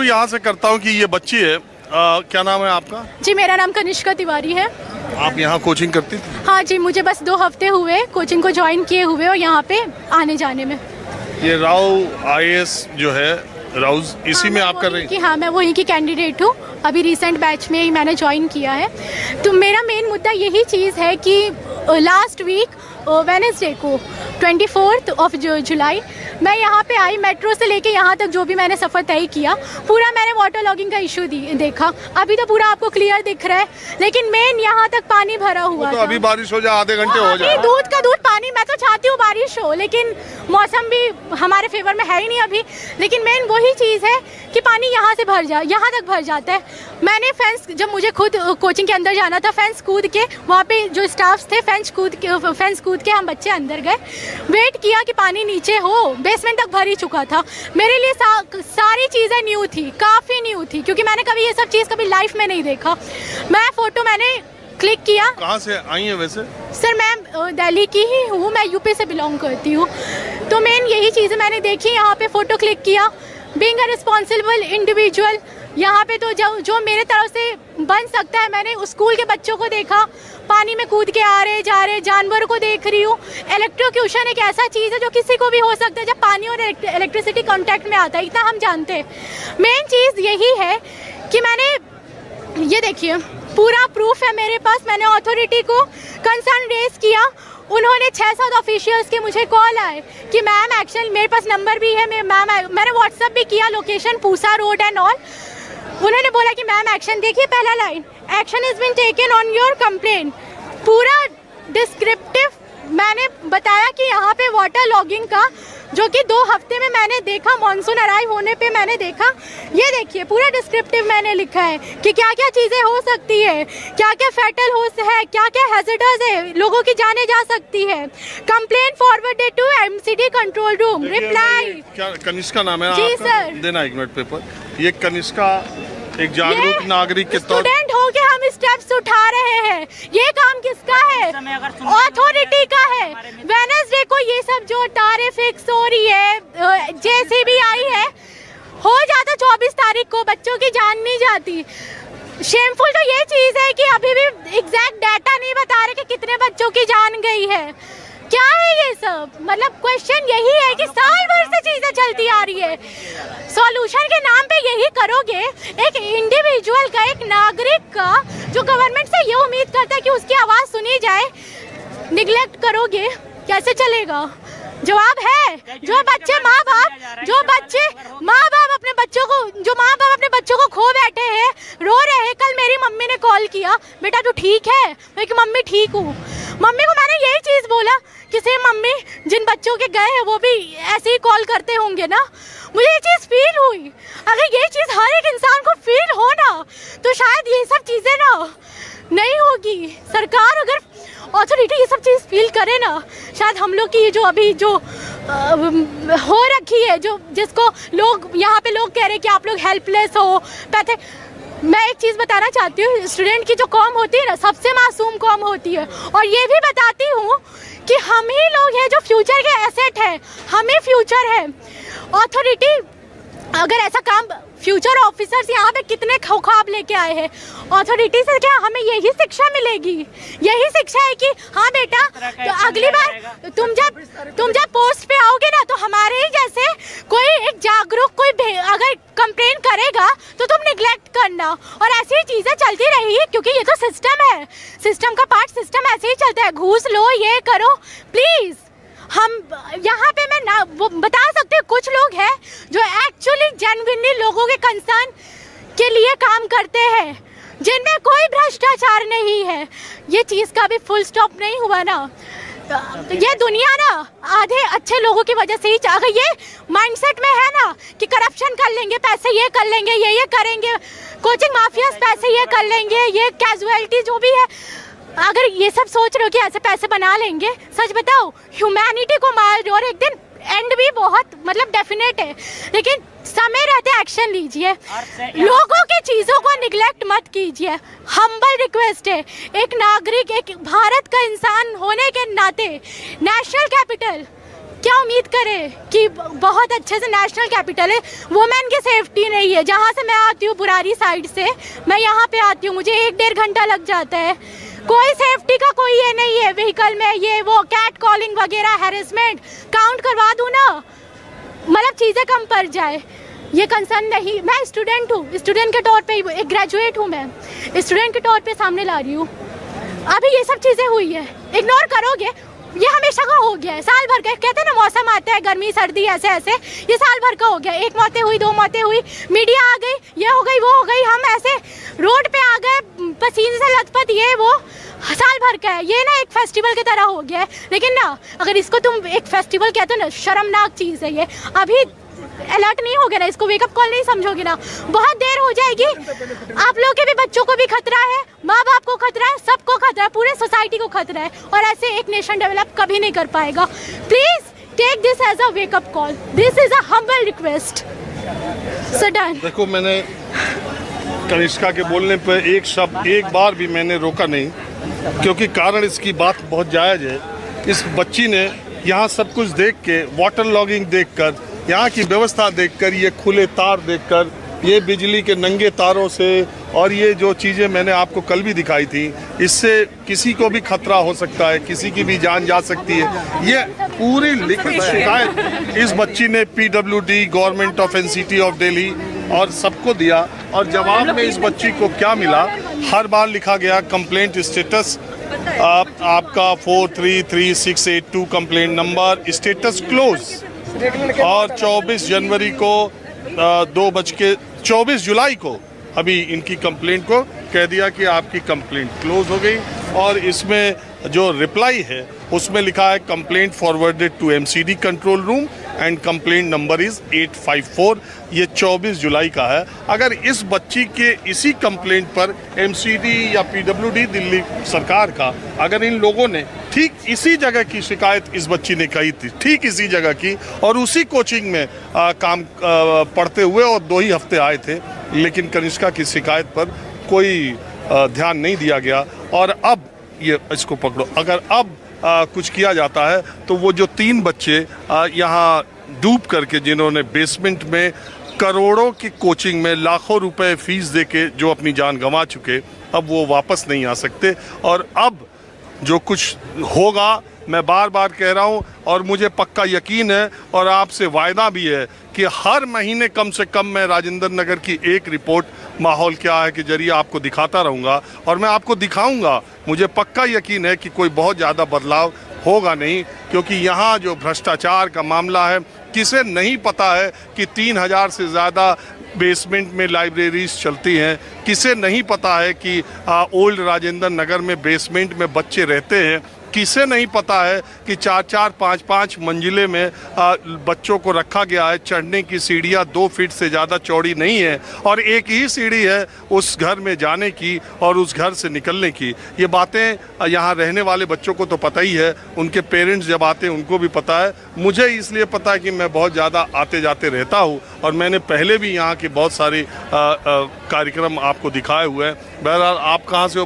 यहाँ से करता हूँ कि ये बच्ची है, क्या नाम है आपका? जी मेरा नाम कनिष्का तिवारी है। आप यहाँ कोचिंग करती थी? हाँ जी, मुझे बस 2 हफ्ते हुए कोचिंग को ज्वाइन किए हुए और यहाँ पे आने जाने में। ये राव IAS जो है राउज, इसी में आप कर रही हैं? हाँ, मैं वहीं की कैंडिडेट हूँ। अभी रिसेंट बैच में ही मैंने ज्वाइन किया है। तो मेरा मेन मुद्दा यही चीज़ है कि लास्ट वीक वेडनेसडे को 24 जुलाई मैं यहाँ पे आई। मेट्रो से लेके यहाँ तक जो भी मैंने सफ़र तय किया, पूरा मैंने वाटर लॉगिंग का इशू देखा। अभी तो पूरा आपको क्लियर दिख रहा है, लेकिन मेन यहाँ तक पानी भरा हुआ तो था। अभी बारिश हो जाए, आधे घंटे हो जाए। दूध का दूध पानी, मैं तो चाहती हूँ बारिश हो, लेकिन मौसम भी हमारे फेवर में है ही नहीं अभी। लेकिन मेन वही चीज़ है कि पानी यहाँ से भर यहाँ तक भर जाता है। मैंने फेंस, जब मुझे खुद कोचिंग के अंदर जाना था, फेंस कूद के वहाँ पे जो स्टाफ्स थे, फेंस कूद के हम बच्चे अंदर गए, वेट किया कि पानी नीचे हो। बेसमेंट तक भर ही चुका था। मेरे लिए सारी चीज़ें न्यू थी, काफ़ी न्यू थी, क्योंकि मैंने कभी ये सब चीज़ कभी लाइफ में नहीं देखा। मैंने क्लिक किया। कहाँ से आई हैं वैसे? सर मैं दिल्ली की ही हूँ, मैं यूपी से बिलोंग करती हूँ। तो मेन यही चीज़ें मैंने देखी, यहाँ पे फ़ोटो क्लिक किया। बीइंग अ रिस्पॉन्सिबल इंडिविजुअल, यहाँ पे तो जो मेरे तरफ से बन सकता है, मैंने उस स्कूल के बच्चों को देखा, पानी में कूद के आ रहे जा रहे, जानवरों को देख रही हूँ। इलेक्ट्रोक्यूशन एक ऐसा चीज़ है जो किसी को भी हो सकता है जब पानी और इलेक्ट्रिसिटी कांटेक्ट में आता है, इतना हम जानते हैं। मेन चीज़ यही है कि मैंने ये देखिए पूरा प्रूफ है मेरे पास। मैंने अथॉरिटी को कंसर्न रेज किया, उन्होंने 6-7 ऑफिशियल्स के मुझे कॉल आए कि मैम एक्शन, मेरे पास नंबर भी है, मैंने व्हाट्सअप भी किया, location Pusa road and all. उन्होंने बोला कि मैम एक्शन देखिए, पहला line, action is been taken on your complaint. पूरा डिस्क्रिप्टिव मैंने बताया कि यहाँ पे वाटर लॉगिंग का, जो कि 2 हफ्ते में मैंने देखा, मॉनसून अराइव होने पे मैंने देखा। ये देखिए पूरा डिस्क्रिप्टिव मैंने लिखा है कि क्या क्या चीज़ें हो सकती है, क्या क्या फैटल हो है, क्या क्या हैजर्डस है, लोगों की जाने जा सकती है। Complaint forwarded to MCD control room, reply. क्या कनिष्का नाम है? जी सर। देना 1 मिनट पेपर। ये कनिष्का एक जागरूक नागरिक के तौर स्टूडेंट हो के हम स्टेप्स उठा रहे हैं। ये काम किसका है? अथॉरिटी का है। वेडनेसडे को ये सब जो तारे फिक्स हो रही है, JCB आई है, हो जाता 24 तारीख को, बच्चों की जान नहीं जाती। शेमफुल तो ये चीज़ है कि अभी भी एग्जैक्ट डाटा नहीं बता रहे कि कितने बच्चों की जान गई है। क्या है ये सब? मतलब क्वेश्चन यही है कि साल भर से चीज़ें चलती आ रही है, सॉल्यूशन के नाम पे यही करोगे। एक इंडिविजुअल का, एक नागरिक का, जो गवर्नमेंट से ये उम्मीद करता है कि उसकी आवाज़ सुनी जाए, निगलेक्ट करोगे, कैसे चलेगा? जवाब है, जो बच्चे माँ बाप अपने बच्चों को खो बैठे हैं, रो रहे हैं। कल मेरी मम्मी ने कॉल किया, बेटा तू ठीक है? मैं कि मम्मी ठीक हूँ। मम्मी को मैंने यही चीज़ बोला कि से मम्मी, जिन बच्चों के गए हैं वो भी ऐसे ही कॉल करते होंगे ना। मुझे ये चीज़ फील हुई। अगर ये चीज़ हर एक इंसान को फील हो ना, तो शायद ये सब चीज़ें ना नहीं होगी। सरकार अगर, अथॉरिटी ये सब चीज़ फील करे ना, शायद हम लोग की जो अभी जो हो रखी है, जो जिसको लोग यहाँ पे लोग कह रहे हैं कि आप लोग हेल्पलेस हो, मैं एक चीज़ बताना चाहती हूँ, स्टूडेंट की जो कौम होती है ना, सबसे मासूम कौम होती है। और ये भी बताती हूँ कि हम ही लोग हैं जो फ्यूचर के एसेट हैं, हमें फ्यूचर है। अथॉरिटी अगर ऐसा काम, फ्यूचर ऑफिसर्स यहाँ पे कितने ख्वाब लेके आए हैं, अथॉरिटी से क्या हमें यही शिक्षा मिलेगी? यही शिक्षा है कि हाँ बेटा, तो अगली बार तुम जब पोस्ट पे आओगे ना, तो हमारे ही जैसे कोई एक जागरूक कोई अगर कंप्लेन करेगा तो तुम निगलेक्ट करना। और ऐसी ही चीज़ें चलती रहेगी, क्योंकि ये तो सिस्टम है, सिस्टम का पार्ट, सिस्टम ऐसे ही चलता है। घूस लो, ये करो, प्लीज़। हम यहाँ पे मैं ना वो बता सकती हूँ, कुछ लोग हैं जो एक्चुअली जेन्युइनली लोगों के कंसर्न के लिए काम करते हैं, जिनमें कोई भ्रष्टाचार नहीं है। ये चीज़ का भी फुल स्टॉप नहीं हुआ ना। ये दुनिया ना आधे अच्छे लोगों की वजह से ही, अगर ये माइंडसेट में है ना कि करप्शन कर लेंगे, पैसे ये कर लेंगे, ये करेंगे, कोचिंग माफियाज पैसे ये कर लेंगे, ये कैजुअलिटी जो भी है, अगर ये सब सोच रहे हो कि ऐसे पैसे बना लेंगे, सच बताओ, ह्यूमैनिटी को मार दो और एक दिन एंड भी बहुत मतलब डेफिनेट है। लेकिन समय रहते एक्शन लीजिए, लोगों की चीज़ों को निगलेक्ट मत कीजिए। हम्बल रिक्वेस्ट है, एक नागरिक, एक भारत का इंसान होने के नाते, नेशनल कैपिटल क्या उम्मीद करें कि बहुत अच्छे से नेशनल कैपिटल है, वुमेन की सेफ्टी नहीं है। जहाँ से मैं आती हूँ बुरारी साइड से, मैं यहाँ पे आती हूँ, मुझे 1-1.5 घंटा लग जाता है। कोई सेफ्टी का कोई ये नहीं है व्हीकल में, ये वो कैट कॉलिंग वगैरह हैरेसमेंट काउंट करवा दूँ ना, मतलब चीज़ें कम पड़ जाए, ये कंसर्न नहीं। मैं स्टूडेंट हूँ, स्टूडेंट के तौर पे, एक ग्रेजुएट हूँ मैं, स्टूडेंट के तौर पे सामने ला रही हूँ। अभी ये सब चीज़ें हुई है, इग्नोर करोगे, ये हमेशा का हो गया है, साल भर का। कहते हैं ना मौसम आता है गर्मी सर्दी ऐसे ऐसे, ये साल भर का हो गया। 1 मौतें हुई, 2 मौतें हुई, मीडिया आ गई, ये हो गई वो हो गई, हम ऐसे रोड पे आ गए पसीने से लथपथ, ये वो साल भर का है। ये ना एक फेस्टिवल की तरह हो गया है, लेकिन ना अगर इसको तुम एक फेस्टिवल कहते हो ना, शर्मनाक चीज़ है ये। अभी अलर्ट नहीं होगे ना, इसको वेकअप कॉल नहीं समझोगे ना, बहुत देर हो जाएगी। आप लोग के भी बच्चों को भी खतरा है, माँ बाप को खतरा है, सबको खतरा है, पूरे सोसाइटी को खतरा है, और ऐसे एक नेशन डेवलप कभी नहीं कर पाएगा। Please take this as a wake up call, this is a humble request. So done. देखो, मैंने कनिष्का के बोलने पर एक शब्द एक बार भी मैंने रोका नहीं, क्योंकि कारण इसकी बात बहुत जायज़ है। इस बच्ची ने यहाँ सब कुछ देख के, वाटर लॉगिंग देखकर, यहाँ की व्यवस्था देखकर, ये खुले तार देखकर, ये बिजली के नंगे तारों से, और ये जो चीज़ें मैंने आपको कल भी दिखाई थी, इससे किसी को भी खतरा हो सकता है, किसी की भी जान जा सकती है। ये पूरी लिखित शिकायत इस बच्ची ने PWD, government of NCT of Delhi और सबको दिया, और जवाब में इस बच्ची को क्या मिला, हर बार लिखा गया कंप्लेंट स्टेटस आपका 433682 कंप्लेंट नंबर, स्टेटस क्लोज। और 24 जनवरी को 24 जुलाई को अभी इनकी कंप्लेंट को कह दिया कि आपकी कंप्लेंट क्लोज हो गई, और इसमें जो रिप्लाई है उसमें लिखा है complaint forwarded to MCD control room and complaint number is 854। ये 24 जुलाई का है। अगर इस बच्ची के इसी कंप्लेंट पर MCD या PWD दिल्ली सरकार का, अगर इन लोगों ने ठीक इसी जगह की शिकायत इस बच्ची ने कही थी, ठीक इसी जगह की, और उसी कोचिंग में काम पढ़ते हुए और 2 ही हफ्ते आए थे, लेकिन कनिष्का की शिकायत पर कोई ध्यान नहीं दिया गया, और अब ये इसको पकड़ो, अगर अब कुछ किया जाता है तो वो जो 3 बच्चे यहाँ डूब करके, जिन्होंने बेसमेंट में करोड़ों की कोचिंग में लाखों रुपए फीस देके जो अपनी जान गंवा चुके, अब वो वापस नहीं आ सकते। और अब जो कुछ होगा, मैं बार बार कह रहा हूँ, और मुझे पक्का यकीन है और आपसे वायदा भी है कि हर महीने कम से कम मैं राजेंद्र नगर की एक रिपोर्ट माहौल क्या है के जरिए आपको दिखाता रहूँगा, और मैं आपको दिखाऊंगा। मुझे पक्का यकीन है कि कोई बहुत ज़्यादा बदलाव होगा नहीं, क्योंकि यहाँ जो भ्रष्टाचार का मामला है, किसे नहीं पता है कि 3000 से ज़्यादा बेसमेंट में लाइब्रेरीज चलती हैं, किसे नहीं पता है कि ओल्ड राजेंद्र नगर में बेसमेंट में बच्चे रहते हैं, किसे नहीं पता है कि 4-4, 5-5 मंजिले में बच्चों को रखा गया है। चढ़ने की सीढ़ियाँ 2 फीट से ज़्यादा चौड़ी नहीं है, और एक ही सीढ़ी है उस घर में जाने की और उस घर से निकलने की। ये बातें यहाँ रहने वाले बच्चों को तो पता ही है, उनके पेरेंट्स जब आते हैं उनको भी पता है। मुझे इसलिए पता है कि मैं बहुत ज़्यादा आते जाते रहता हूँ, और मैंने पहले भी यहाँ के बहुत सारे कार्यक्रम आपको दिखाए हुए हैं। बहरहाल, आप कहाँ से हो?